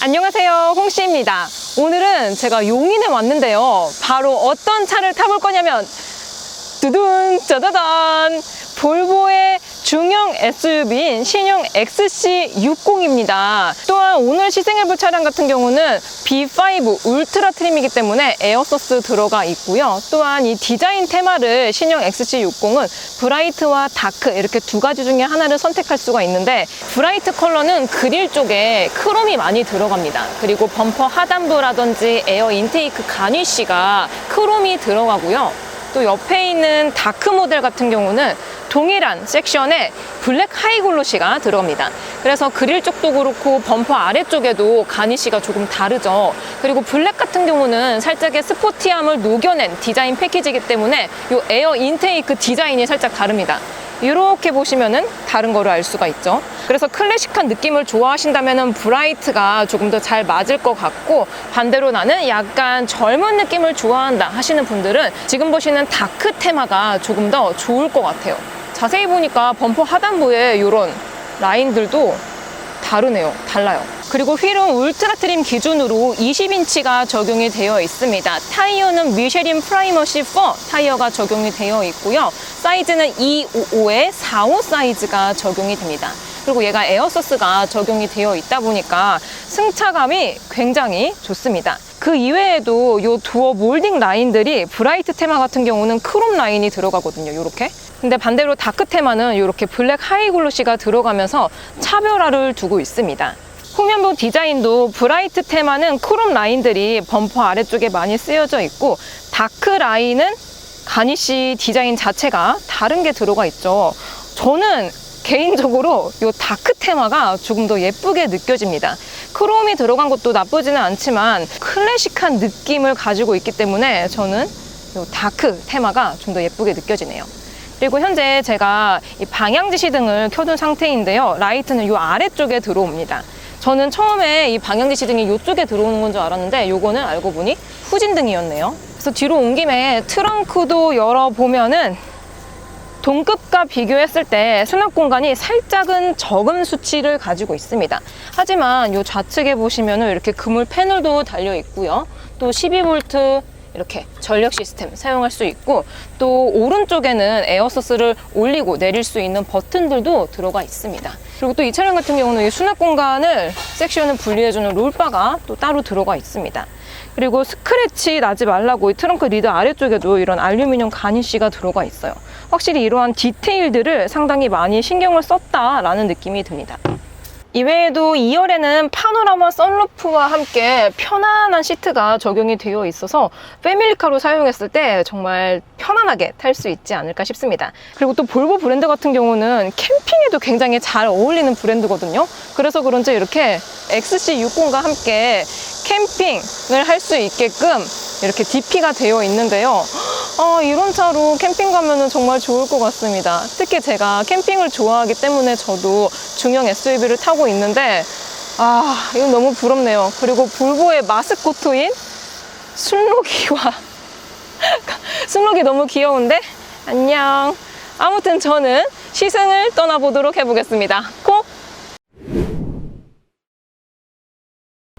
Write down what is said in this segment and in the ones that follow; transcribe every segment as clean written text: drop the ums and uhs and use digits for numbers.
안녕하세요, 홍씨입니다. 오늘은 제가 용인에 왔는데요. 바로 어떤 차를 타볼 거냐면 두둔 짜자잔, 볼보의 중형 SUV인 신형 XC60입니다. 또한 오늘 시승해볼 차량 같은 경우는 B5 울트라 트림이기 때문에 에어소스 들어가 있고요. 또한 이 디자인 테마를 신형 XC60은 브라이트와 다크 이렇게 두 가지 중에 하나를 선택할 수가 있는데, 브라이트 컬러는 그릴 쪽에 크롬이 많이 들어갑니다. 그리고 범퍼 하단부라든지 에어 인테이크 가니쉬가 크롬이 들어가고요. 또 옆에 있는 다크 모델 같은 경우는 동일한 섹션에 블랙 하이글로시가 들어갑니다. 그래서 그릴 쪽도 그렇고 범퍼 아래쪽에도 가니쉬가 조금 다르죠. 그리고 블랙 같은 경우는 살짝의 스포티함을 녹여낸 디자인 패키지이기 때문에 이 에어 인테이크 디자인이 살짝 다릅니다. 이렇게 보시면은 다른 거를 알 수가 있죠. 그래서 클래식한 느낌을 좋아하신다면은 브라이트가 조금 더 잘 맞을 것 같고, 반대로 나는 약간 젊은 느낌을 좋아한다 하시는 분들은 지금 보시는 다크 테마가 조금 더 좋을 것 같아요. 자세히 보니까 범퍼 하단부에 이런 라인들도 다르네요. 달라요. 그리고 휠은 울트라 트림 기준으로 20인치가 적용이 되어 있습니다. 타이어는 미쉐린 프라이머시 4 타이어가 적용이 되어 있고요. 사이즈는 255에 45 사이즈가 적용이 됩니다. 그리고 얘가 에어소스가 적용이 되어 있다 보니까 승차감이 굉장히 좋습니다. 그 이외에도 이 도어 몰딩 라인들이 브라이트 테마 같은 경우는 크롬 라인이 들어가거든요. 이렇게. 근데 반대로 다크 테마는 이렇게 블랙 하이글로시가 들어가면서 차별화를 두고 있습니다. 후면부 디자인도 브라이트 테마는 크롬 라인들이 범퍼 아래쪽에 많이 쓰여져 있고, 다크 라인은 가니쉬 디자인 자체가 다른 게 들어가 있죠. 저는 개인적으로 이 다크 테마가 조금 더 예쁘게 느껴집니다. 크롬이 들어간 것도 나쁘지는 않지만 클래식한 느낌을 가지고 있기 때문에 저는 이 다크 테마가 좀 더 예쁘게 느껴지네요. 그리고 현재 제가 이 방향지시 등을 켜둔 상태인데요. 라이트는 이 아래쪽에 들어옵니다. 저는 처음에 이 방향지시등이 이쪽에 들어오는 건 줄 알았는데 요거는 알고 보니 후진등이었네요. 그래서 뒤로 온 김에 트렁크도 열어보면은 동급과 비교했을 때 수납 공간이 살짝은 적은 수치를 가지고 있습니다. 하지만 이 좌측에 보시면은 이렇게 그물 패널도 달려 있고요. 또 12V 이렇게 전력 시스템 사용할 수 있고, 또 오른쪽에는 에어소스를 올리고 내릴 수 있는 버튼들도 들어가 있습니다. 그리고 또 이 차량 같은 경우는 이 수납 공간을 섹션을 분리해주는 롤바가 또 따로 들어가 있습니다. 그리고 스크래치 나지 말라고 이 트렁크 리드 아래쪽에도 이런 알루미늄 가니쉬가 들어가 있어요. 확실히 이러한 디테일들을 상당히 많이 신경을 썼다라는 느낌이 듭니다. 이외에도 2열에는 파노라마 선루프와 함께 편안한 시트가 적용이 되어 있어서 패밀리카로 사용했을 때 정말 편안하게 탈 수 있지 않을까 싶습니다. 그리고 또 볼보 브랜드 같은 경우는 캠핑에도 굉장히 잘 어울리는 브랜드거든요. 그래서 그런지 이렇게 XC60과 함께 캠핑을 할 수 있게끔 이렇게 DP가 되어 있는데요. 이런 차로 캠핑 가면은 정말 좋을 것 같습니다. 특히 제가 캠핑을 좋아하기 때문에 저도 중형 SUV를 타고 있는데 이건 너무 부럽네요. 그리고 볼보의 마스코트인 순록이와 순록이 너무 귀여운데? 안녕. 아무튼 저는 시승을 떠나보도록 해보겠습니다. 고!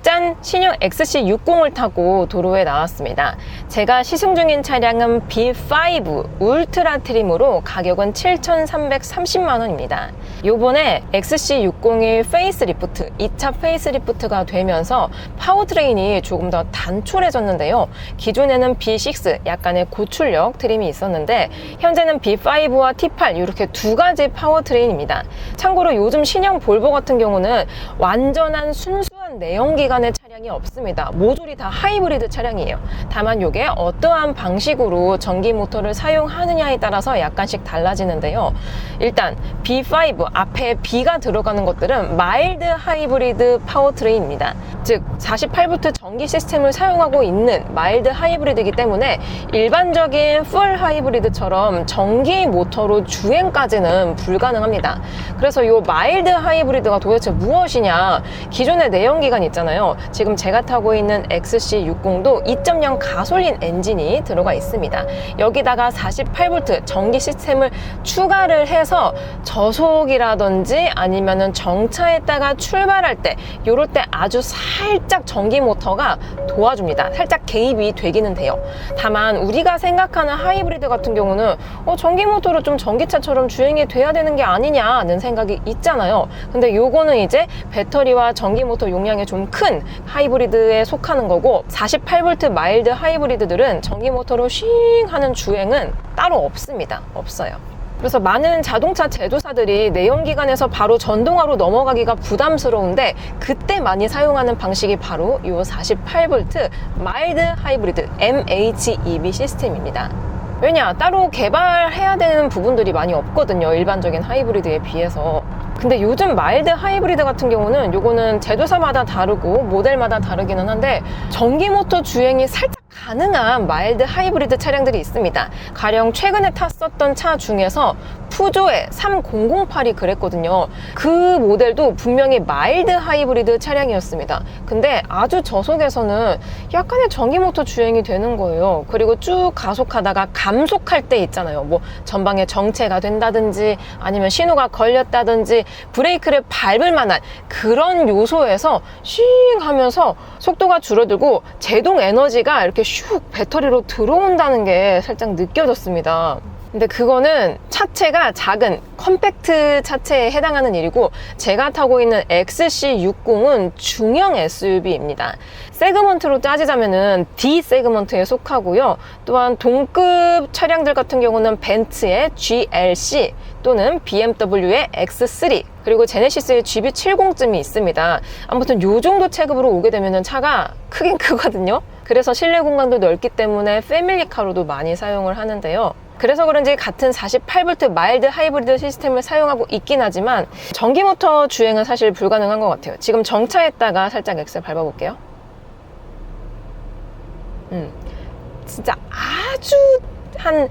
짠! 신형 XC60을 타고 도로에 나왔습니다. 제가 시승 중인 차량은 B5 울트라 트림으로 가격은 7,330만 원입니다. 요번에 XC60이 페이스리프트, 2차 페이스리프트가 되면서 파워트레인이 조금 더 단촐해졌는데요. 기존에는 B6 약간의 고출력 트림이 있었는데 현재는 B5와 T8 이렇게 두 가지 파워트레인입니다. 참고로 요즘 신형 볼보 같은 경우는 완전한 순수한 내연기관의 차량이 없습니다. 모듈이 다 하이브리드 차량이에요. 다만 이게 어떠한 방식으로 전기 모터를 사용하느냐에 따라서 약간씩 달라지는데요. 일단 B5 앞에 B가 들어가는 것들은 마일드 하이브리드 파워트레인입니다. 즉 48V 전기 시스템을 사용하고 있는 마일드 하이브리드이기 때문에 일반적인 풀 하이브리드처럼 전기 모터로 주행까지는 불가능합니다. 그래서 이 마일드 하이브리드가 도대체 무엇이냐, 기존의 내연기관 있잖아요. 지금 제가 타고 있는 XC60도 2.0 가솔린 엔진이 들어가 있습니다. 여기다가 48V 전기 시스템을 추가를 해서 저속이라든지 아니면은 정차했다가 출발할 때, 요럴 때 아주 살짝 전기 모터가 도와줍니다. 살짝 개입이 되기는 돼요. 다만 우리가 생각하는 하이브리드 같은 경우는 전기 모터로 좀 전기차처럼 주행이 돼야 되는 게 아니냐는 생각이 있잖아요. 근데 요거는 이제 배터리와 전기 모터 용량이 좀 큰 하이브리드에 속하는 거고, 48V 마일드 하이브리드들은 전기 모터로 싱 하는 주행은 따로 없습니다. 없어요. 그래서 많은 자동차 제조사들이 내연기관에서 바로 전동화로 넘어가기가 부담스러운데, 그때 많이 사용하는 방식이 바로 이 48V 마일드 하이브리드 MHEV 시스템입니다. 왜냐, 따로 개발해야 되는 부분들이 많이 없거든요, 일반적인 하이브리드에 비해서. 근데 요즘 마일드 하이브리드 같은 경우는 요거는 제조사마다 다르고 모델마다 다르기는 한데, 전기 모터 주행이 살짝 가능한 마일드 하이브리드 차량들이 있습니다. 가령 최근에 탔었던 차 중에서 푸조의 3008이 그랬거든요. 그 모델도 분명히 마일드 하이브리드 차량이었습니다. 근데 아주 저속에서는 약간의 전기 모터 주행이 되는 거예요. 그리고 쭉 가속하다가 감속할 때 있잖아요. 뭐 전방에 정체가 된다든지 아니면 신호가 걸렸다든지 브레이크를 밟을 만한 그런 요소에서 쉥 하면서 속도가 줄어들고 제동 에너지가 이렇게 슉 배터리로 들어온다는 게 살짝 느껴졌습니다. 근데 그거는 차체가 작은 컴팩트 차체에 해당하는 일이고, 제가 타고 있는 XC60은 중형 SUV입니다. 세그먼트로 따지자면은 D 세그먼트에 속하고요. 또한 동급 차량들 같은 경우는 벤츠의 GLC 또는 BMW의 X3 그리고 제네시스의 GB70쯤이 있습니다. 아무튼 요 정도 체급으로 오게 되면은 차가 크긴 크거든요. 그래서 실내 공간도 넓기 때문에 패밀리카로도 많이 사용을 하는데요. 그래서 그런지 같은 48V 마일드 하이브리드 시스템을 사용하고 있긴 하지만 전기 모터 주행은 사실 불가능한 것 같아요. 지금 정차했다가 살짝 엑셀 밟아볼게요. 진짜 아주 한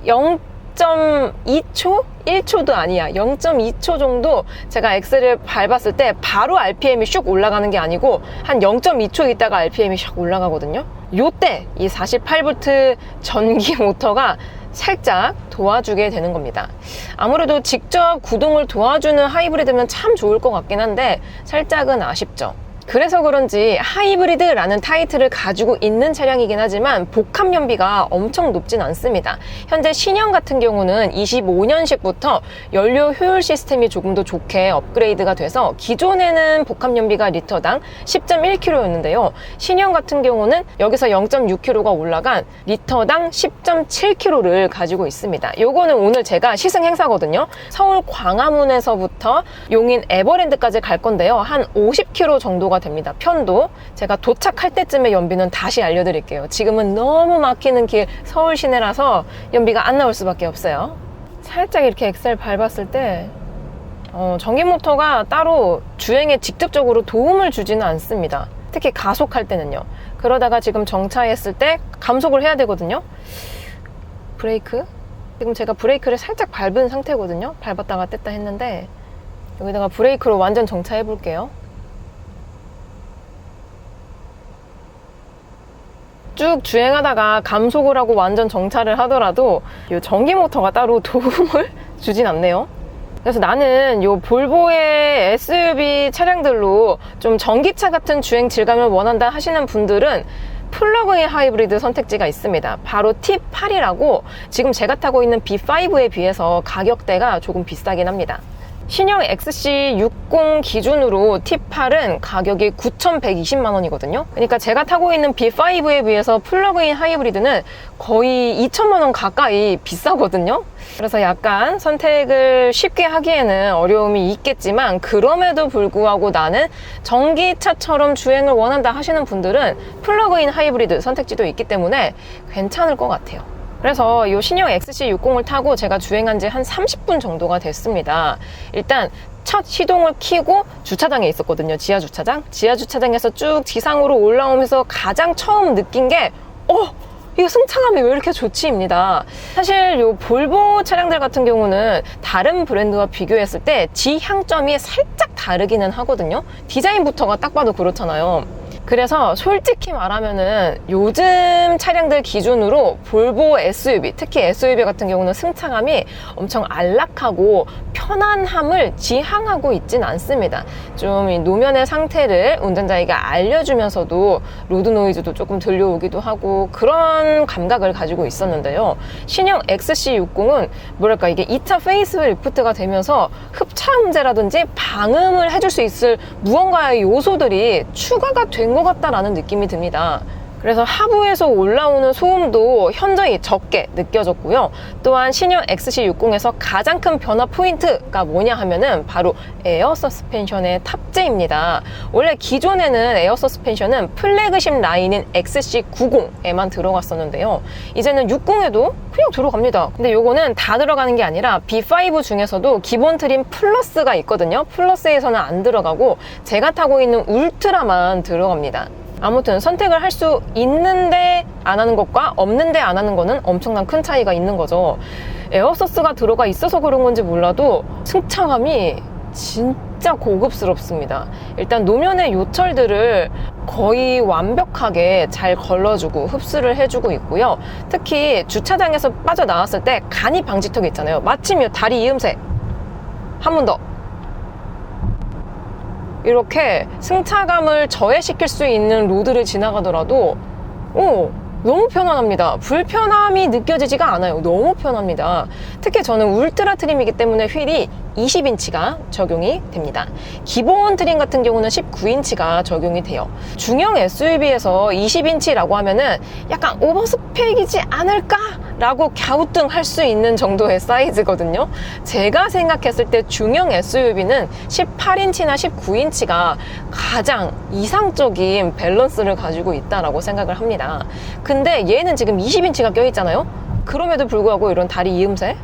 0.2초? 1초도 아니야. 0.2초 정도 제가 엑셀을 밟았을 때 바로 RPM이 슉 올라가는 게 아니고 한 0.2초 있다가 RPM이 슉 올라가거든요. 요때 이 48V 전기 모터가 살짝 도와주게 되는 겁니다. 아무래도 직접 구동을 도와주는 하이브리드면 참 좋을 것 같긴 한데 살짝은 아쉽죠. 그래서 그런지 하이브리드라는 타이틀을 가지고 있는 차량이긴 하지만 복합 연비가 엄청 높진 않습니다. 현재 신형 같은 경우는 25년식부터 연료 효율 시스템이 조금 더 좋게 업그레이드가 돼서 기존에는 복합 연비가 리터당 10.1km였는데요. 신형 같은 경우는 여기서 0.6km가 올라간 리터당 10.7km를 가지고 있습니다. 요거는 오늘 제가 시승 행사거든요. 서울 광화문에서부터 용인 에버랜드까지 갈 건데요. 한 50km 정도가 됩니다. 편도. 제가 도착할 때쯤에 연비는 다시 알려드릴게요. 지금은 너무 막히는 길 서울 시내라서 연비가 안 나올 수밖에 없어요. 살짝 이렇게 엑셀 밟았을 때 전기 모터가 따로 주행에 직접적으로 도움을 주지는 않습니다. 특히 가속할 때는요. 그러다가 지금 정차했을 때 감속을 해야 되거든요. 브레이크. 지금 제가 브레이크를 살짝 밟은 상태거든요. 밟았다가 뗐다 했는데 여기다가 브레이크로 완전 정차해 볼게요. 쭉 주행하다가 감속을 하고 완전 정차를 하더라도 이 전기 모터가 따로 도움을 주진 않네요. 그래서 나는 이 볼보의 SUV 차량들로 좀 전기차 같은 주행 질감을 원한다 하시는 분들은 플러그인 하이브리드 선택지가 있습니다. 바로 T8이라고 지금 제가 타고 있는 B5에 비해서 가격대가 조금 비싸긴 합니다. 신형 XC60 기준으로 T8은 가격이 9,120만 원이거든요. 그러니까 제가 타고 있는 B5에 비해서 플러그인 하이브리드는 거의 2천만 원 가까이 비싸거든요. 그래서 약간 선택을 쉽게 하기에는 어려움이 있겠지만 그럼에도 불구하고 나는 전기차처럼 주행을 원한다 하시는 분들은 플러그인 하이브리드 선택지도 있기 때문에 괜찮을 것 같아요. 그래서 이 신형 XC60을 타고 제가 주행한 지 한 30분 정도가 됐습니다. 일단 첫 시동을 켜고 주차장에 있었거든요. 지하 주차장. 지하 주차장에서 쭉 지상으로 올라오면서 가장 처음 느낀 게 이거 승차감이 왜 이렇게 좋지입니다. 사실 이 볼보 차량들 같은 경우는 다른 브랜드와 비교했을 때 지향점이 살짝 다르기는 하거든요. 디자인부터가 딱 봐도 그렇잖아요. 그래서 솔직히 말하면은 요즘 차량들 기준으로 볼보 SUV, 특히 SUV 같은 경우는 승차감이 엄청 안락하고 편안함을 지향하고 있진 않습니다. 좀 이 노면의 상태를 운전자에게 알려주면서도 로드 노이즈도 조금 들려오기도 하고 그런 감각을 가지고 있었는데요. 신형 XC60은 뭐랄까 이게 2차 페이스 리프트가 되면서 흡차음재라든지 방음을 해줄 수 있을 무언가의 요소들이 추가가 된 것 같다라는 느낌이 듭니다. 그래서 하부에서 올라오는 소음도 현저히 적게 느껴졌고요. 또한 신형 XC60에서 가장 큰 변화 포인트가 뭐냐 하면은 바로 에어 서스펜션의 탑재입니다. 원래 기존에는 에어 서스펜션은 플래그십 라인인 XC90에만 들어갔었는데요. 이제는 60에도 그냥 들어갑니다. 근데 요거는 다 들어가는 게 아니라 B5 중에서도 기본 트림 플러스가 있거든요. 플러스에서는 안 들어가고 제가 타고 있는 울트라만 들어갑니다. 아무튼 선택을 할 수 있는데 안 하는 것과 없는데 안 하는 거는 엄청난 큰 차이가 있는 거죠. 에어서스가 들어가 있어서 그런 건지 몰라도 승차감이 진짜 고급스럽습니다. 일단 노면의 요철들을 거의 완벽하게 잘 걸러주고 흡수를 해주고 있고요. 특히 주차장에서 빠져나왔을 때 간이 방지턱 있잖아요. 마침 요 다리 이음새 한 번 더 이렇게 승차감을 저해시킬 수 있는 로드를 지나가더라도 너무 편안합니다. 불편함이 느껴지지가 않아요. 너무 편합니다. 특히 저는 울트라 트림이기 때문에 휠이 20인치가 적용이 됩니다. 기본 트림 같은 경우는 19인치가 적용이 돼요. 중형 SUV에서 20인치라고 하면은 약간 오버스펙이지 않을까? 라고 갸우뚱할 수 있는 정도의 사이즈거든요. 제가 생각했을 때 중형 SUV는 18인치나 19인치가 가장 이상적인 밸런스를 가지고 있다라고 생각을 합니다. 근데 얘는 지금 20인치가 껴있잖아요. 그럼에도 불구하고 이런 다리 이음새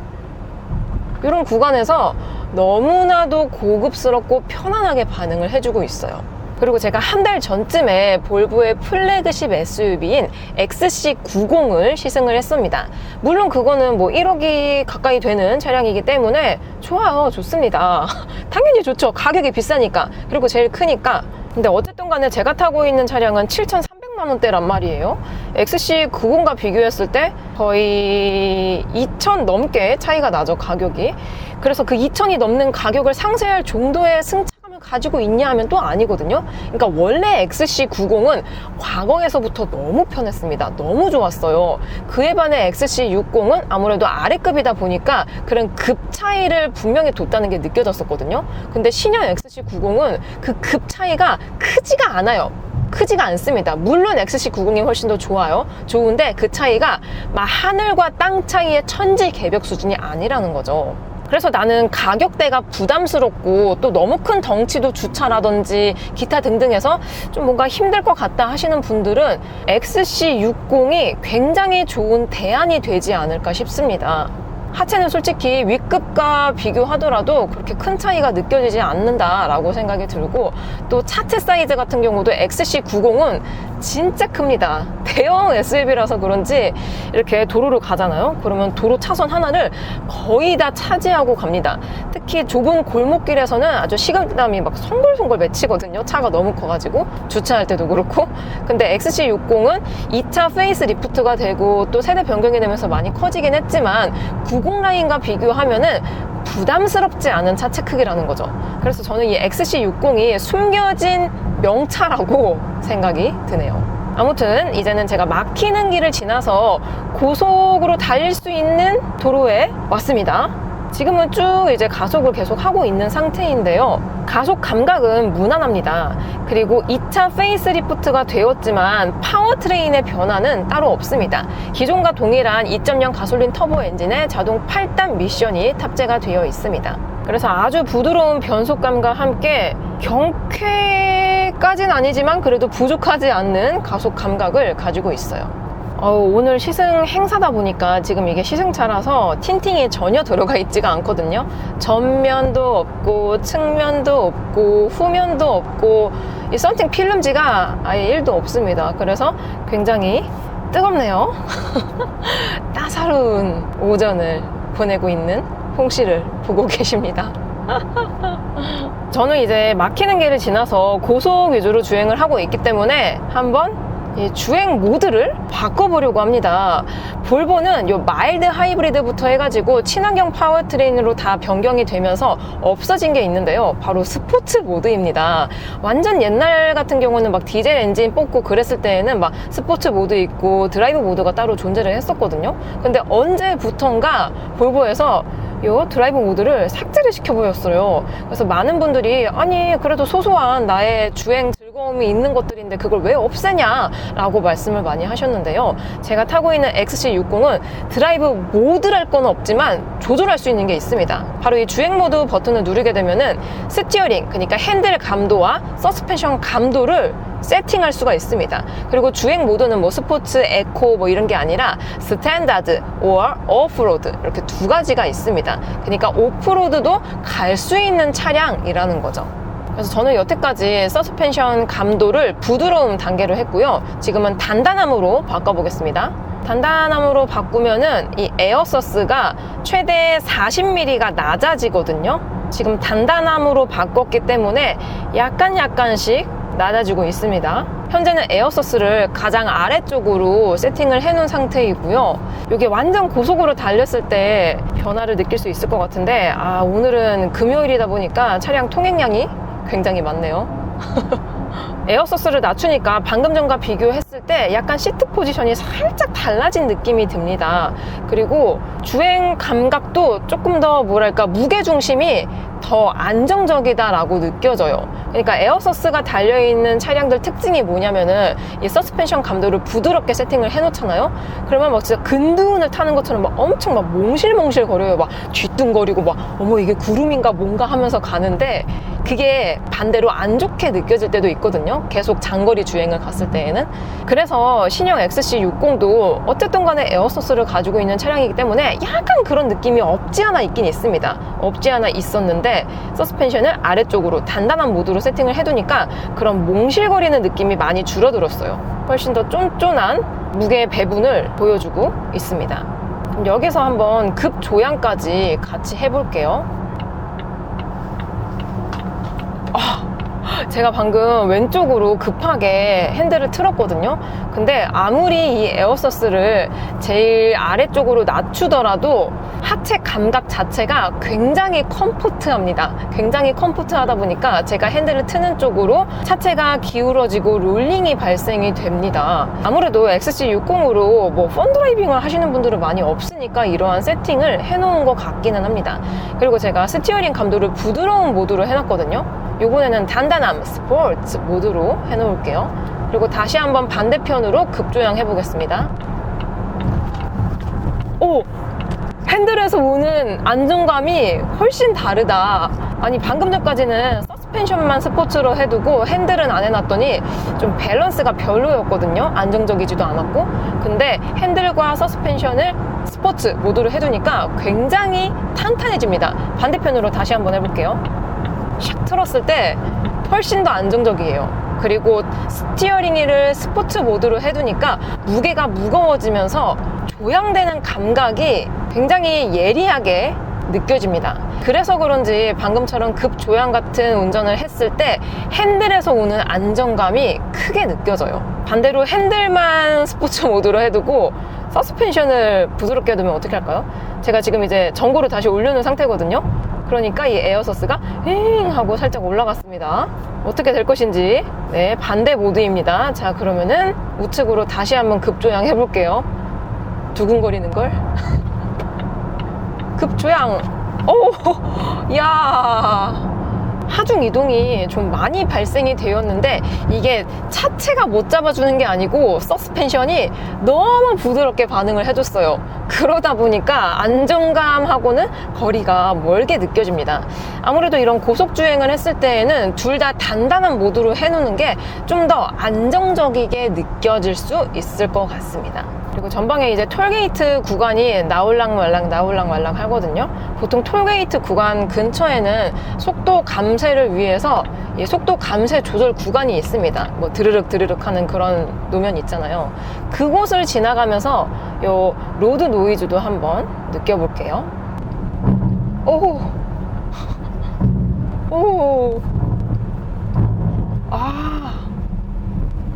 이런 구간에서 너무나도 고급스럽고 편안하게 반응을 해주고 있어요. 그리고 제가 한 달 전쯤에 볼보의 플래그십 SUV인 XC90을 시승을 했습니다. 물론 그거는 뭐 1억이 가까이 되는 차량이기 때문에 좋아요, 좋습니다. 당연히 좋죠. 가격이 비싸니까. 그리고 제일 크니까. 근데 어쨌든 간에 제가 타고 있는 차량은 7,300만 원대란 말이에요. XC90과 비교했을 때 거의 2,000 넘게 차이가 나죠, 가격이. 그래서 그 2,000이 넘는 가격을 상쇄할 정도의 승차감을 가지고 있냐 하면 또 아니거든요. 그러니까 원래 XC90은 과거에서부터 너무 편했습니다. 너무 좋았어요. 그에 반해 XC60은 아무래도 아래급이다 보니까 그런 급 차이를 분명히 뒀다는 게 느껴졌었거든요. 근데 신형 XC90은 그 급 차이가 크지가 않아요. 크지가 않습니다. 물론 XC90이 훨씬 더 좋아요. 좋은데 그 차이가 막 하늘과 땅 차이의 천지개벽 수준이 아니라는 거죠. 그래서 나는 가격대가 부담스럽고 또 너무 큰 덩치도 주차라든지 기타 등등해서 좀 뭔가 힘들 것 같다 하시는 분들은 XC60이 굉장히 좋은 대안이 되지 않을까 싶습니다. 하체는 솔직히 윗급과 비교하더라도 그렇게 큰 차이가 느껴지지 않는다라고 생각이 들고 또 차체 사이즈 같은 경우도 XC90은 진짜 큽니다. 대형 SUV라서 그런지 이렇게 도로를 가잖아요. 그러면 도로 차선 하나를 거의 다 차지하고 갑니다. 특히 좁은 골목길에서는 아주 식은땀이 막 송골송골 맺히거든요. 차가 너무 커가지고 주차할 때도 그렇고. 근데 XC60은 2차 페이스 리프트가 되고 또 세대 변경이 되면서 많이 커지긴 했지만 90 라인과 비교하면은 부담스럽지 않은 차체 크기라는 거죠. 그래서 저는 이 XC60이 숨겨진 명차라고 생각이 드네요. 아무튼 이제는 제가 막히는 길을 지나서 고속으로 달릴 수 있는 도로에 왔습니다. 지금은 쭉 이제 가속을 계속 하고 있는 상태인데요. 가속 감각은 무난합니다. 그리고 2차 페이스리프트가 되었지만 파워트레인의 변화는 따로 없습니다. 기존과 동일한 2.0 가솔린 터보 엔진에 자동 8단 미션이 탑재가 되어 있습니다. 그래서 아주 부드러운 변속감과 함께 경쾌까지는 아니지만 그래도 부족하지 않는 가속 감각을 가지고 있어요. 오늘 시승 행사다 보니까 지금 이게 시승차라서 틴팅이 전혀 들어가 있지가 않거든요. 전면도 없고 측면도 없고 후면도 없고 이 썬팅 필름지가 아예 1도 없습니다. 그래서 굉장히 뜨겁네요. 따사로운 오전을 보내고 있는 홍씨를 보고 계십니다. 저는 이제 막히는 길을 지나서 고속 위주로 주행을 하고 있기 때문에 한번 이 주행 모드를 바꿔보려고 합니다. 볼보는 요 마일드 하이브리드부터 해가지고 친환경 파워트레인으로 다 변경이 되면서 없어진 게 있는데요. 바로 스포츠 모드입니다. 완전 옛날 같은 경우는 막 디젤 엔진 뽑고 그랬을 때에는 막 스포츠 모드 있고 드라이브 모드가 따로 존재를 했었거든요. 근데 언제부턴가 볼보에서 요 드라이브 모드를 삭제를 시켜버렸어요. 그래서 많은 분들이 아니 그래도 소소한 나의 주행 즐거움이 있는 것들인데 그걸 왜 없애냐 라고 말씀을 많이 하셨는데요. 제가 타고 있는 XC60은 드라이브 모드랄 건 없지만 조절할 수 있는 게 있습니다. 바로 이 주행 모드 버튼을 누르게 되면은 스티어링, 그러니까 핸들 감도와 서스펜션 감도를 세팅할 수가 있습니다. 그리고 주행 모드는 뭐 스포츠, 에코 뭐 이런 게 아니라 스탠다드 or 오프로드 이렇게 두 가지가 있습니다. 그러니까 오프로드도 갈 수 있는 차량이라는 거죠. 그래서 저는 여태까지 서스펜션 감도를 부드러움 단계로 했고요. 지금은 단단함으로 바꿔보겠습니다. 단단함으로 바꾸면은 이 에어서스가 최대 40mm가 낮아지거든요. 지금 단단함으로 바꿨기 때문에 약간씩 낮아지고 있습니다. 현재는 에어서스를 가장 아래쪽으로 세팅을 해놓은 상태이고요. 이게 완전 고속으로 달렸을 때 변화를 느낄 수 있을 것 같은데 오늘은 금요일이다 보니까 차량 통행량이 굉장히 많네요. 에어서스를 낮추니까 방금 전과 비교했을 때 약간 시트 포지션이 살짝 달라진 느낌이 듭니다. 그리고 주행 감각도 조금 더 뭐랄까 무게중심이 더 안정적이다라고 느껴져요. 그러니까 에어서스가 달려있는 차량들 특징이 뭐냐면은 이 서스펜션 감도를 부드럽게 세팅을 해놓잖아요. 그러면 막 진짜 근두운을 타는 것처럼 막 엄청 막 몽실몽실 거려요. 막 쥐뚱거리고 막 어머 이게 구름인가 뭔가 하면서 가는데 그게 반대로 안 좋게 느껴질 때도 있거든요. 계속 장거리 주행을 갔을 때에는. 그래서 신형 XC60도 어쨌든 간에 에어서스를 가지고 있는 차량이기 때문에 약간 그런 느낌이 없지 않아 있긴 있습니다. 없지 않아 있었는데 서스펜션을 아래쪽으로 단단한 모드로 세팅을 해두니까 그런 몽실거리는 느낌이 많이 줄어들었어요. 훨씬 더 쫀쫀한 무게 배분을 보여주고 있습니다. 그럼 여기서 한번 급조양까지 같이 해볼게요. 제가 방금 왼쪽으로 급하게 핸들을 틀었거든요. 근데 아무리 이 에어서스를 제일 아래쪽으로 낮추더라도 하체 감각 자체가 굉장히 컴포트합니다. 굉장히 컴포트하다 보니까 제가 핸들을 트는 쪽으로 차체가 기울어지고 롤링이 발생이 됩니다. 아무래도 XC60으로 뭐 펀드라이빙을 하시는 분들은 많이 없으니까 이러한 세팅을 해놓은 것 같기는 합니다. 그리고 제가 스티어링 감도를 부드러운 모드로 해놨거든요. 이번에는 단단함 스포츠 모드로 해놓을게요. 그리고 다시 한번 반대편으로 급조양 해보겠습니다. 오! 핸들에서 오는 안정감이 훨씬 다르다. 아니 방금 전까지는 서스펜션만 스포츠로 해두고 핸들은 안 해놨더니 좀 밸런스가 별로였거든요. 안정적이지도 않았고. 근데 핸들과 서스펜션을 스포츠 모드로 해두니까 굉장히 탄탄해집니다. 반대편으로 다시 한번 해볼게요. 샥 틀었을 때 훨씬 더 안정적이에요. 그리고 스티어링을 스포츠 모드로 해두니까 무게가 무거워지면서 조향되는 감각이 굉장히 예리하게 느껴집니다. 그래서 그런지 방금처럼 급조양 같은 운전을 했을 때 핸들에서 오는 안정감이 크게 느껴져요. 반대로 핸들만 스포츠 모드로 해두고 서스펜션을 부드럽게 해두면 어떻게 할까요? 제가 지금 이제 전고를 다시 올려놓은 상태거든요. 그러니까 이 에어서스가 윙 하고 살짝 올라갔습니다. 어떻게 될 것인지. 네, 반대 모드입니다. 자, 그러면은 우측으로 다시 한번 급조양 해볼게요. 두근거리는 걸. 급조양. 오, 야. 하중 이동이 좀 많이 발생이 되었는데 이게 차체가 못 잡아주는 게 아니고 서스펜션이 너무 부드럽게 반응을 해줬어요. 그러다 보니까 안정감하고는 거리가 멀게 느껴집니다. 아무래도 이런 고속주행을 했을 때에는 둘 다 단단한 모드로 해놓는 게 좀 더 안정적이게 느껴질 수 있을 것 같습니다. 그리고 전방에 이제 톨게이트 구간이 나올랑 말랑 하거든요. 보통 톨게이트 구간 근처에는 속도 감쇄를 위해서 이 속도 감쇄 조절 구간이 있습니다. 뭐 드르륵 하는 그런 노면 있잖아요. 그곳을 지나가면서 요 로드 노이즈도 한번 느껴볼게요. 오, 오.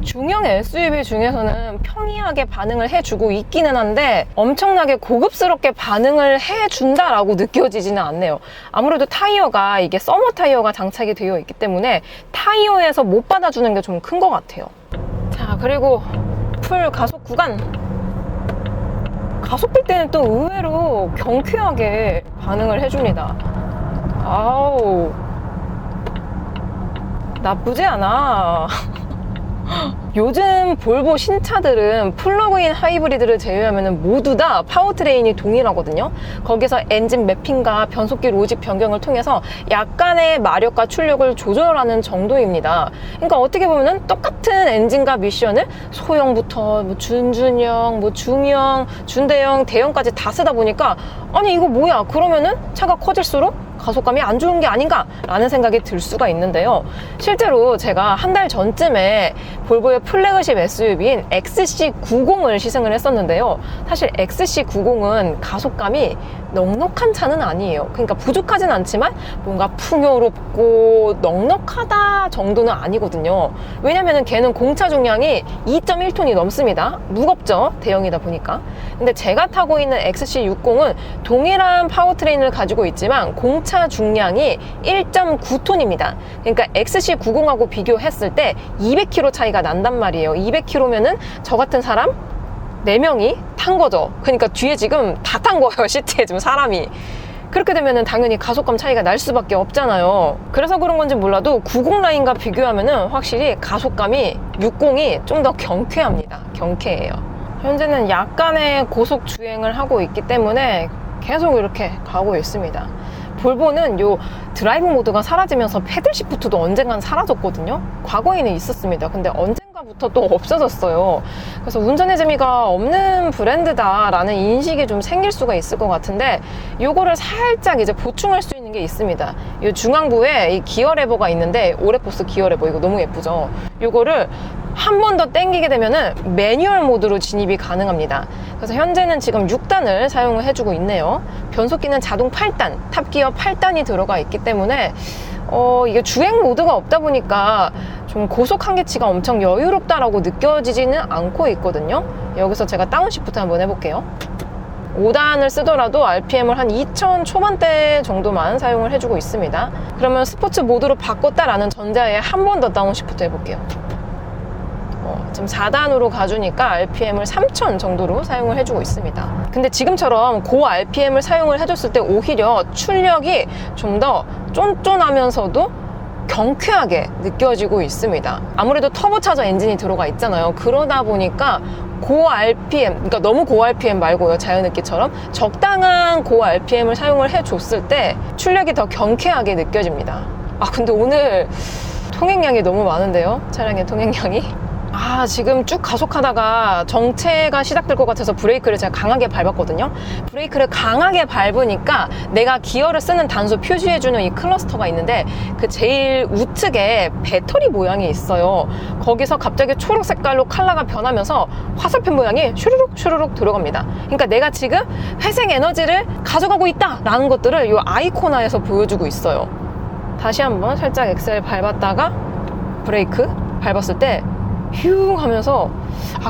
중형 SUV 중에서는 평이하게 반응을 해주고 있기는 한데 엄청나게 고급스럽게 반응을 해준다라고 느껴지지는 않네요. 아무래도 타이어가 이게 서머 타이어가 장착이 되어 있기 때문에 타이어에서 못 받아주는 게 좀 큰 것 같아요. 자, 그리고 풀 가속 구간. 가속될 때는 또 의외로 경쾌하게 반응을 해줍니다. 아우, 나쁘지 않아. 요즘 볼보 신차들은 플러그인 하이브리드를 제외하면 모두 다 파워트레인이 동일하거든요. 거기서 엔진 매핑과 변속기 로직 변경을 통해서 약간의 마력과 출력을 조절하는 정도입니다. 그러니까 어떻게 보면 똑같은 엔진과 미션을 소형부터 뭐 준준형, 뭐 중형, 준대형, 대형까지 다 쓰다 보니까 아니 이거 뭐야? 그러면은 차가 커질수록 가속감이 안 좋은 게 아닌가 라는 생각이 들 수가 있는데요. 실제로 제가 한 달 전쯤에 볼보의 플래그십 SUV인 XC90을 시승을 했었는데요. 사실 XC90은 가속감이 넉넉한 차는 아니에요. 그러니까 부족하진 않지만 뭔가 풍요롭고 넉넉하다 정도는 아니거든요. 왜냐면은 걔는 공차 중량이 2.1톤이 넘습니다. 무겁죠, 대형이다 보니까. 근데 제가 타고 있는 XC60은 동일한 파워트레인을 가지고 있지만 공차 중량이 1.9톤입니다. 그러니까 XC90하고 비교했을 때 200km 차이가 난단 말이에요. 200km면은 저 같은 사람 4명이 탄 거죠. 그러니까 뒤에 지금 다 탄 거예요. 시트에 지금 사람이. 그렇게 되면은 당연히 가속감 차이가 날 수밖에 없잖아요. 그래서 그런 건지 몰라도 90 라인과 비교하면은 확실히 가속감이 60이 좀 더 경쾌합니다. 경쾌해요. 현재는 약간의 고속 주행을 하고 있기 때문에 계속 이렇게 가고 있습니다. 볼보는 요 드라이브 모드가 사라지면서 패들 시프트도 언젠간 사라졌거든요. 과거에는 있었습니다. 근데 언젠가부터 또 없어졌어요. 그래서 운전의 재미가 없는 브랜드다라는 인식이 좀 생길 수가 있을 것 같은데 요거를 살짝 이제 보충할 수 있는 게 있습니다. 이 중앙부에 이 기어 레버가 있는데 오레포스 기어 레버 이거 너무 예쁘죠? 요거를 한 번 더 당기게 되면은 매뉴얼 모드로 진입이 가능합니다. 그래서 현재는 지금 6단을 사용을 해주고 있네요. 변속기는 자동 8단, 탑기어 8단이 들어가 있기 때문에 이게 주행 모드가 없다 보니까 좀 고속 한계치가 엄청 여유롭다라고 느껴지지는 않고 있거든요. 여기서 제가 다운시프트 한번 해볼게요. 5단을 쓰더라도 RPM을 한 2000 초반대 정도만 사용을 해주고 있습니다. 그러면 스포츠 모드로 바꿨다라는 전자에 한 번 더 다운시프트 해볼게요. 지금 4단으로 가주니까 RPM을 3000 정도로 사용을 해주고 있습니다. 근데 지금처럼 고 RPM을 사용을 해줬을 때 오히려 출력이 좀 더 쫀쫀하면서도 경쾌하게 느껴지고 있습니다. 아무래도 터보차저 엔진이 들어가 있잖아요. 그러다 보니까 고 RPM, 그러니까 너무 고 RPM 말고요. 자연흡기처럼 적당한 고 RPM을 사용을 해줬을 때 출력이 더 경쾌하게 느껴집니다. 근데 오늘 통행량이 너무 많은데요. 차량의 통행량이. 지금 쭉 가속하다가 정체가 시작될 것 같아서 브레이크를 제가 강하게 밟았거든요. 브레이크를 강하게 밟으니까 내가 기어를 쓰는 단수 표시해주는 이 클러스터가 있는데 그 제일 우측에 배터리 모양이 있어요. 거기서 갑자기 초록 색깔로 컬러가 변하면서 화살표 모양이 슈르륵 슈르륵 들어갑니다. 그러니까 내가 지금 회생 에너지를 가져가고 있다라는 것들을 이 아이코나에서 보여주고 있어요. 다시 한번 살짝 엑셀 밟았다가 브레이크 밟았을 때 휴 하면서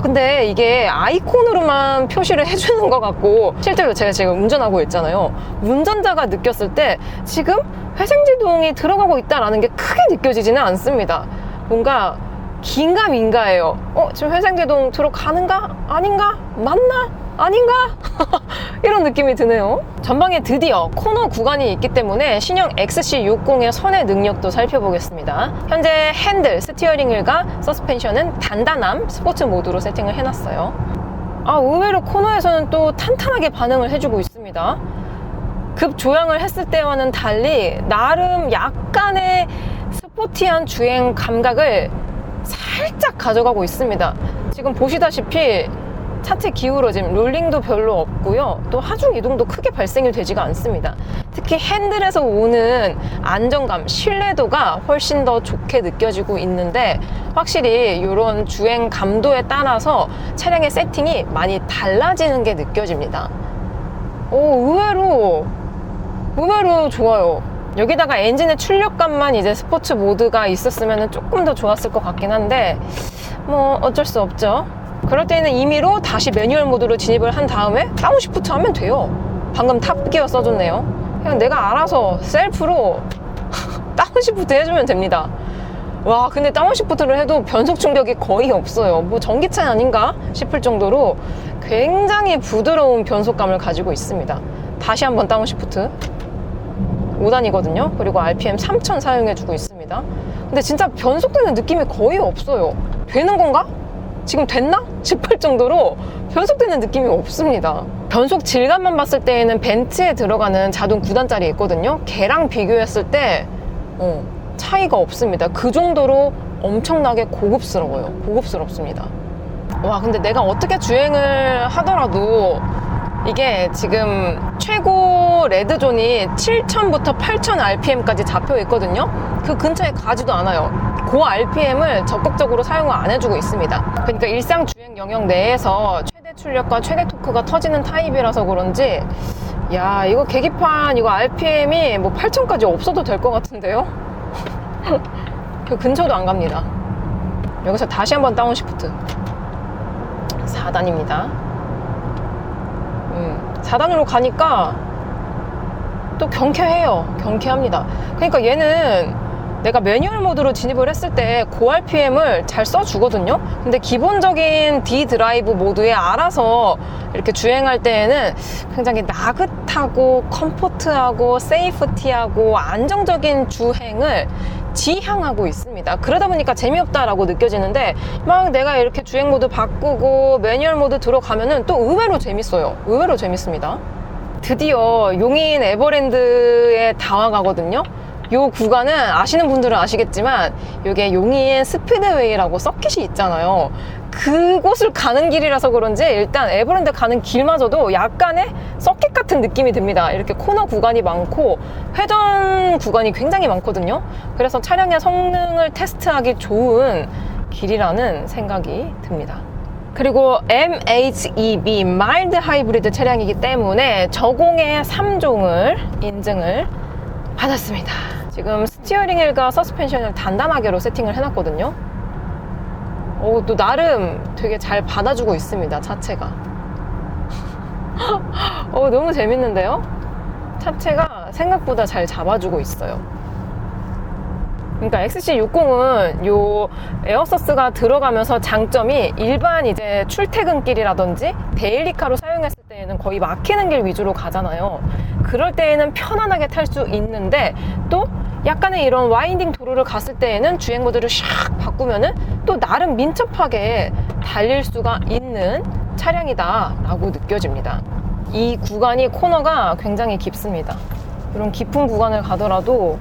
근데 이게 아이콘으로만 표시를 해주는 것 같고 실제로 제가 지금 운전하고 있잖아요. 운전자가 느꼈을 때 지금 회생제동이 들어가고 있다는 게 크게 느껴지지는 않습니다. 뭔가 긴가민가해요. 지금 회생제동 들어가는가? 아닌가? 맞나? 아닌가? 이런 느낌이 드네요. 전방에 드디어 코너 구간이 있기 때문에 신형 XC60의 선의 능력도 살펴보겠습니다. 현재 핸들, 스티어링 휠과 서스펜션은 단단함 스포츠 모드로 세팅을 해놨어요. 의외로 코너에서는 또 탄탄하게 반응을 해주고 있습니다. 급 조향을 했을 때와는 달리 나름 약간의 스포티한 주행 감각을 살짝 가져가고 있습니다. 지금 보시다시피 차체 기울어짐, 롤링도 별로 없고요. 또 하중 이동도 크게 발생이 되지가 않습니다. 특히 핸들에서 오는 안정감, 신뢰도가 훨씬 더 좋게 느껴지고 있는데 확실히 이런 주행 감도에 따라서 차량의 세팅이 많이 달라지는 게 느껴집니다. 의외로 좋아요. 여기다가 엔진의 출력감만 이제 스포츠 모드가 있었으면 조금 더 좋았을 것 같긴 한데 뭐 어쩔 수 없죠. 그럴 때는 임의로 다시 매뉴얼 모드로 진입을 한 다음에 다운시프트 하면 돼요. 방금 탑기어 써줬네요. 그냥 내가 알아서 셀프로 다운시프트 해주면 됩니다. 와, 근데 다운시프트를 해도 변속 충격이 거의 없어요. 뭐 전기차 아닌가 싶을 정도로 굉장히 부드러운 변속감을 가지고 있습니다. 다시 한번 다운시프트. 5단이거든요. 그리고 RPM 3000 사용해주고 있습니다. 근데 진짜 변속되는 느낌이 거의 없어요. 되는 건가? 지금 됐나? 싶을 정도로 변속되는 느낌이 없습니다. 변속 질감만 봤을 때에는 벤츠에 들어가는 자동 9단짜리 있거든요. 걔랑 비교했을 때 차이가 없습니다. 그 정도로 엄청나게 고급스러워요. 고급스럽습니다. 와, 근데 내가 어떻게 주행을 하더라도 이게 지금 최고 레드존이 7000부터 8000 RPM까지 잡혀 있거든요. 그 근처에 가지도 않아요. 그 RPM을 적극적으로 사용을 안 해주고 있습니다. 그러니까 일상 주행 영역 내에서 최대 출력과 최대 토크가 터지는 타입이라서 그런지 야, 이거 계기판 이거 RPM이 뭐 8000까지 없어도 될 것 같은데요? 그 근처도 안 갑니다. 여기서 다시 한번 다운시프트. 4단입니다. 4단으로 가니까 또 경쾌해요. 경쾌합니다. 그러니까 얘는 내가 매뉴얼 모드로 진입을 했을 때 고RPM을 잘 써주거든요. 근데 기본적인 D 드라이브 모드에 알아서 이렇게 주행할 때에는 굉장히 나긋하고 컴포트하고 세이프티하고 안정적인 주행을 지향하고 있습니다. 그러다 보니까 재미없다라고 느껴지는데 막 내가 이렇게 주행 모드 바꾸고 매뉴얼 모드 들어가면은 또 의외로 재밌어요. 의외로 재밌습니다. 드디어 용인 에버랜드에 다가가거든요. 요 구간은 아시는 분들은 아시겠지만 이게 용인 스피드웨이라고 서킷이 있잖아요. 그곳을 가는 길이라서 그런지 일단 에버랜드 가는 길마저도 약간의 서킷 같은 느낌이 듭니다. 이렇게 코너 구간이 많고 회전 구간이 굉장히 많거든요. 그래서 차량의 성능을 테스트하기 좋은 길이라는 생각이 듭니다. 그리고 MHEV 마일드 하이브리드 차량이기 때문에 저공해 3종을 인증을 받았습니다. 지금 스티어링 휠과 서스펜션을 단단하게로 세팅을 해놨거든요. 또 나름 되게 잘 받아주고 있습니다. 차체가. 너무 재밌는데요? 차체가 생각보다 잘 잡아주고 있어요. 그러니까 XC60은 요 에어서스가 들어가면서 장점이 일반 이제 출퇴근길이라든지 데일리카로 사용했을 때에는 거의 막히는 길 위주로 가잖아요. 그럴 때에는 편안하게 탈 수 있는데 또 약간의 이런 와인딩 도로를 갔을 때에는 주행 모드를 샥 바꾸면은 또 나름 민첩하게 달릴 수가 있는 차량이다 라고 느껴집니다. 이 구간이 코너가 굉장히 깊습니다. 이런 깊은 구간을 가더라도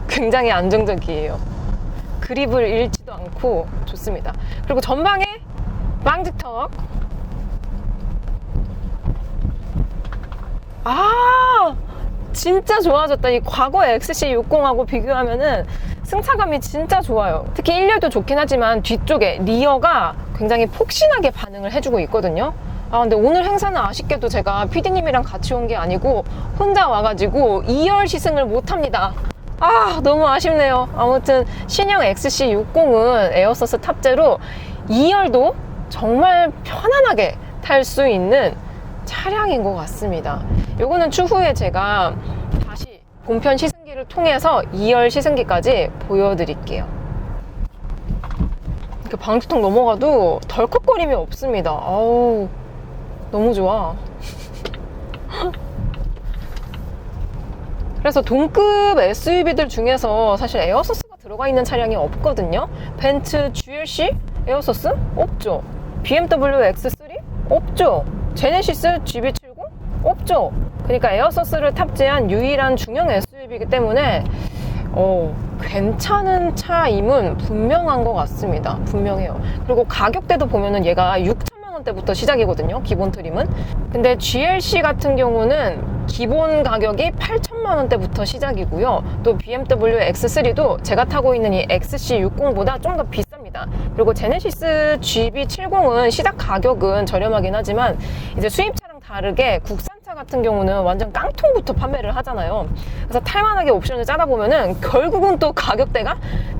굉장히 안정적이에요. 그립을 잃지도 않고 좋습니다. 그리고 전방에 빵지턱. 진짜 좋아졌다. 이 과거 XC60하고 비교하면은 승차감이 진짜 좋아요. 특히 1열도 좋긴 하지만 뒤쪽에 리어가 굉장히 폭신하게 반응을 해주고 있거든요. 근데 오늘 행사는 아쉽게도 제가 PD님이랑 같이 온 게 아니고 혼자 와가지고 2열 시승을 못합니다. 너무 아쉽네요. 아무튼 신형 XC60은 에어서스 탑재로 2열도 정말 편안하게 탈 수 있는 차량인 것 같습니다. 요거는 추후에 제가 다시 본편 시승기를 통해서 2열 시승기까지 보여드릴게요. 이렇게 방지턱 넘어가도 덜컥거림이 없습니다. 너무 좋아. 그래서 동급 SUV들 중에서 사실 에어서스가 들어가 있는 차량이 없거든요. 벤츠 GLC 에어서스? 없죠. BMW X3? 없죠. 제네시스 GB70? 없죠. 그러니까 에어서스를 탑재한 유일한 중형 SUV이기 때문에 괜찮은 차임은 분명한 것 같습니다. 분명해요. 그리고 가격대도 보면은 얘가 6천만 원대부터 시작이거든요. 기본 트림은. 근데 GLC 같은 경우는 기본 가격이 8천만 원대부터 시작이고요. 또 BMW X3도 제가 타고 있는 이 XC60보다 좀 더 비쌉니다. 그리고 제네시스 GB70은 시작 가격은 저렴하긴 하지만 이제 수입차랑 다르게 국산차가 같은 경우는 완전 깡통부터 판매를 하잖아요. 그래서 탈만하게 옵션을 짜다 보면은 결국은 또 가격대가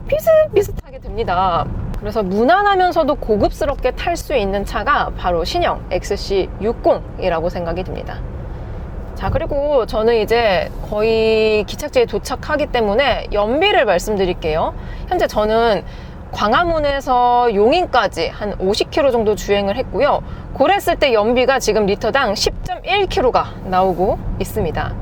비슷비슷하게 됩니다. 그래서 무난하면서도 고급스럽게 탈 수 있는 차가 바로 신형 XC60이라고 생각이 듭니다. 자, 그리고 저는 이제 거의 기착지에 도착하기 때문에 연비를 말씀드릴게요. 현재 저는 광화문에서 용인까지 한 50km 정도 주행을 했고요. 그랬을 때 연비가 지금 리터당 10.1km가 나오고 있습니다.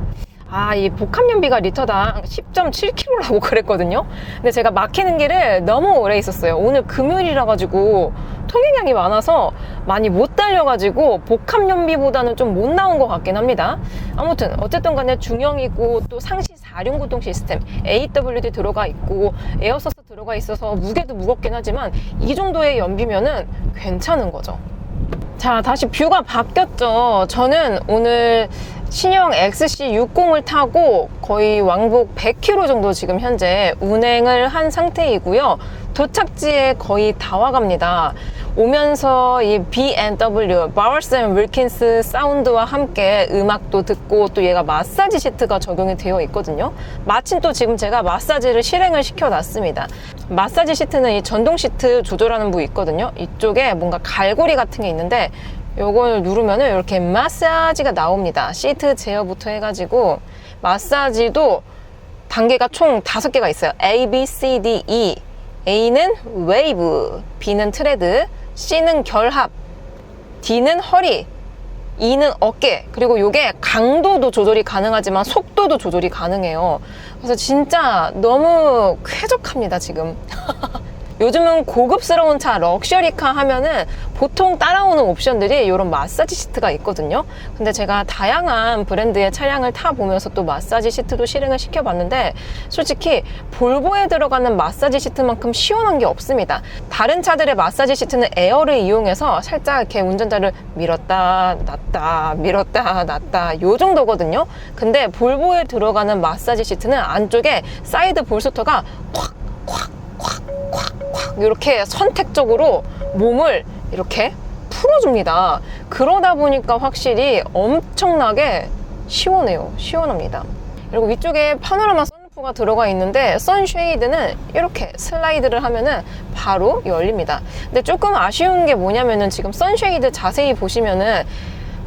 이 복합 연비가 리터당 10.7km라고 그랬거든요. 근데 제가 막히는 길을 너무 오래 있었어요. 오늘 금요일이라 가지고 통행량이 많아서 많이 못 달려가지고 복합 연비보다는 좀 못 나온 것 같긴 합니다. 아무튼 어쨌든 간에 중형이고 또 상시 4륜 구동 시스템 AWD 들어가 있고 에어서스 들어가 있어서 무게도 무겁긴 하지만 이 정도의 연비면은 괜찮은 거죠. 자, 다시 뷰가 바뀌었죠. 저는 오늘 신형 XC60을 타고 거의 왕복 100km 정도 지금 현재 운행을 한 상태이고요. 도착지에 거의 다 와갑니다. 오면서 이 B&W, 바워스 앤 윌킨스 사운드와 함께 음악도 듣고 또 얘가 마사지 시트가 적용이 되어 있거든요. 마침 또 지금 제가 마사지를 실행을 시켜놨습니다. 마사지 시트는 이 전동 시트 조절하는 부위 있거든요. 이쪽에 뭔가 갈고리 같은 게 있는데 요걸 누르면 이렇게 마사지가 나옵니다. 시트 제어부터 해가지고 마사지도 단계가 총 5개가 있어요. A, B, C, D, E. A는 웨이브, B는 트레드, C는 결합, D는 허리, E는 어깨. 그리고 요게 강도도 조절이 가능하지만 속도도 조절이 가능해요. 그래서 진짜 너무 쾌적합니다, 지금. 요즘은 고급스러운 차, 럭셔리카 하면은 보통 따라오는 옵션들이 이런 마사지 시트가 있거든요. 근데 제가 다양한 브랜드의 차량을 타보면서 또 마사지 시트도 실행을 시켜봤는데 솔직히 볼보에 들어가는 마사지 시트만큼 시원한 게 없습니다. 다른 차들의 마사지 시트는 에어를 이용해서 살짝 이렇게 운전자를 밀었다 놨다 밀었다 놨다 요 정도거든요. 근데 볼보에 들어가는 마사지 시트는 안쪽에 사이드 볼스터가 콱 이렇게 선택적으로 몸을 이렇게 풀어줍니다. 그러다 보니까 확실히 엄청나게 시원해요. 시원합니다. 그리고 위쪽에 파노라마 선루프가 들어가 있는데 선쉐이드는 이렇게 슬라이드를 하면은 바로 열립니다. 근데 조금 아쉬운 게 뭐냐면은 지금 선쉐이드 자세히 보시면은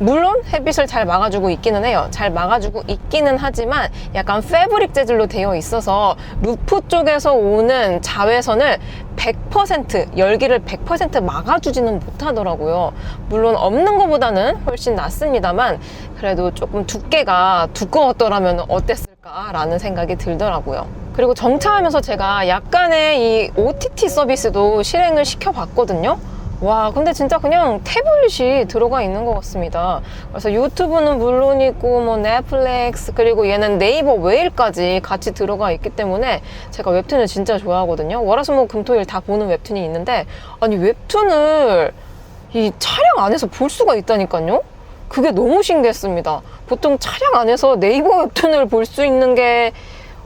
물론 햇빛을 잘 막아주고 있기는 해요. 잘 막아주고 있기는 하지만 약간 패브릭 재질로 되어 있어서 루프 쪽에서 오는 자외선을 100% 열기를 100% 막아주지는 못하더라고요. 물론 없는 것보다는 훨씬 낫습니다만 그래도 조금 두께가 두꺼웠더라면 어땠을까라는 생각이 들더라고요. 그리고 정차하면서 제가 약간의 이 OTT 서비스도 실행을 시켜봤거든요. 와, 근데 진짜 그냥 태블릿이 들어가 있는 것 같습니다. 그래서 유튜브는 물론이고 뭐 넷플릭스 그리고 얘는 네이버 웨일까지 같이 들어가 있기 때문에 제가 웹툰을 진짜 좋아하거든요. 월화수목 금토일 다 보는 웹툰이 있는데 아니 웹툰을 이 차량 안에서 볼 수가 있다니까요. 그게 너무 신기했습니다. 보통 차량 안에서 네이버 웹툰을 볼 수 있는 게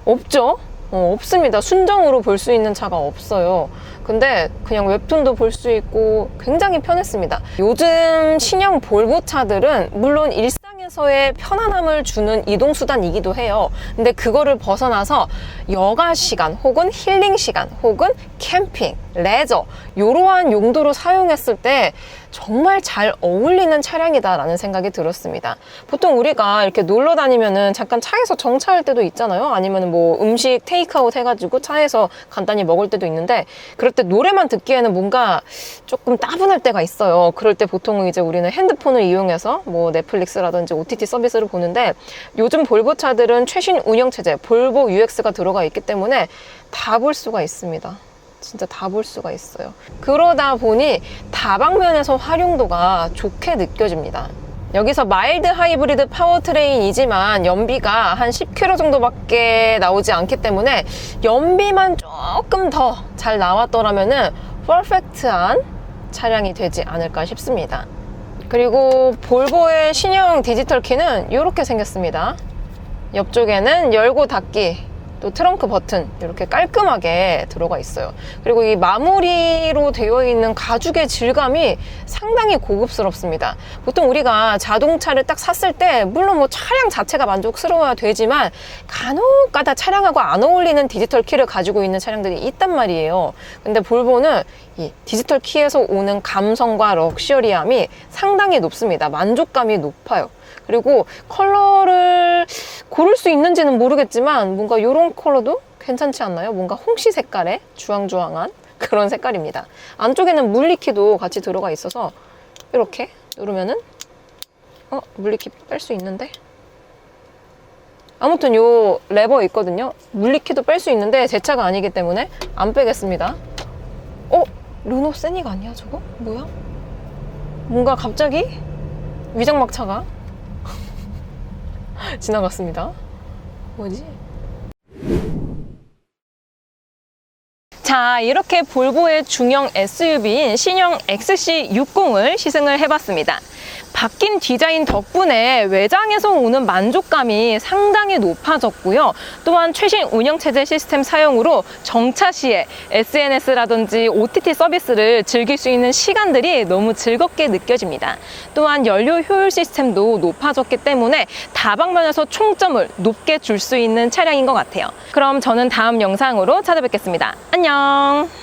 없죠? 없습니다. 순정으로 볼 수 있는 차가 없어요. 근데 그냥 웹툰도 볼 수 있고 굉장히 편했습니다. 요즘 신형 볼보 차들은 물론 일상에서의 편안함을 주는 이동수단이기도 해요. 근데 그거를 벗어나서 여가 시간 혹은 힐링 시간 혹은 캠핑, 레저 이러한 용도로 사용했을 때 정말 잘 어울리는 차량이다라는 생각이 들었습니다. 보통 우리가 이렇게 놀러 다니면은 잠깐 차에서 정차할 때도 있잖아요. 아니면 뭐 음식 테이크아웃 해가지고 차에서 간단히 먹을 때도 있는데 그럴 때 노래만 듣기에는 뭔가 조금 따분할 때가 있어요. 그럴 때 보통 이제 우리는 핸드폰을 이용해서 뭐 넷플릭스라든지 OTT 서비스를 보는데 요즘 볼보 차들은 최신 운영체제 볼보 UX가 들어가 있기 때문에 다 볼 수가 있습니다. 진짜 다 볼 수가 있어요. 그러다 보니 다방면에서 활용도가 좋게 느껴집니다. 여기서 마일드 하이브리드 파워트레인이지만 연비가 한 10km 정도밖에 나오지 않기 때문에 연비만 조금 더 잘 나왔더라면은 퍼펙트한 차량이 되지 않을까 싶습니다. 그리고 볼보의 신형 디지털 키는 이렇게 생겼습니다. 옆쪽에는 열고 닫기 또 트렁크 버튼 이렇게 깔끔하게 들어가 있어요. 그리고 이 마무리로 되어 있는 가죽의 질감이 상당히 고급스럽습니다. 보통 우리가 자동차를 딱 샀을 때 물론 뭐 차량 자체가 만족스러워야 되지만 간혹가다 차량하고 안 어울리는 디지털 키를 가지고 있는 차량들이 있단 말이에요. 근데 볼보는 이 디지털 키에서 오는 감성과 럭셔리함이 상당히 높습니다. 만족감이 높아요. 그리고 컬러를 고를 수 있는지는 모르겠지만 뭔가 이런 컬러도 괜찮지 않나요? 뭔가 홍시 색깔의 주황주황한 그런 색깔입니다. 안쪽에는 물리키도 같이 들어가 있어서 이렇게 누르면은 물리키 뺄 수 있는데 아무튼 요 레버 있거든요. 물리키도 뺄 수 있는데 제 차가 아니기 때문에 안 빼겠습니다. 르노 세니가 아니야 저거? 뭐야? 뭔가 갑자기 위장막차가 지나갔습니다. 뭐지? 자, 이렇게 볼보의 중형 SUV인 신형 XC60을 시승을 해봤습니다. 바뀐 디자인 덕분에 외장에서 오는 만족감이 상당히 높아졌고요. 또한 최신 운영체제 시스템 사용으로 정차 시에 SNS라든지 OTT 서비스를 즐길 수 있는 시간들이 너무 즐겁게 느껴집니다. 또한 연료 효율 시스템도 높아졌기 때문에 다방면에서 총점을 높게 줄 수 있는 차량인 것 같아요. 그럼 저는 다음 영상으로 찾아뵙겠습니다. 안녕!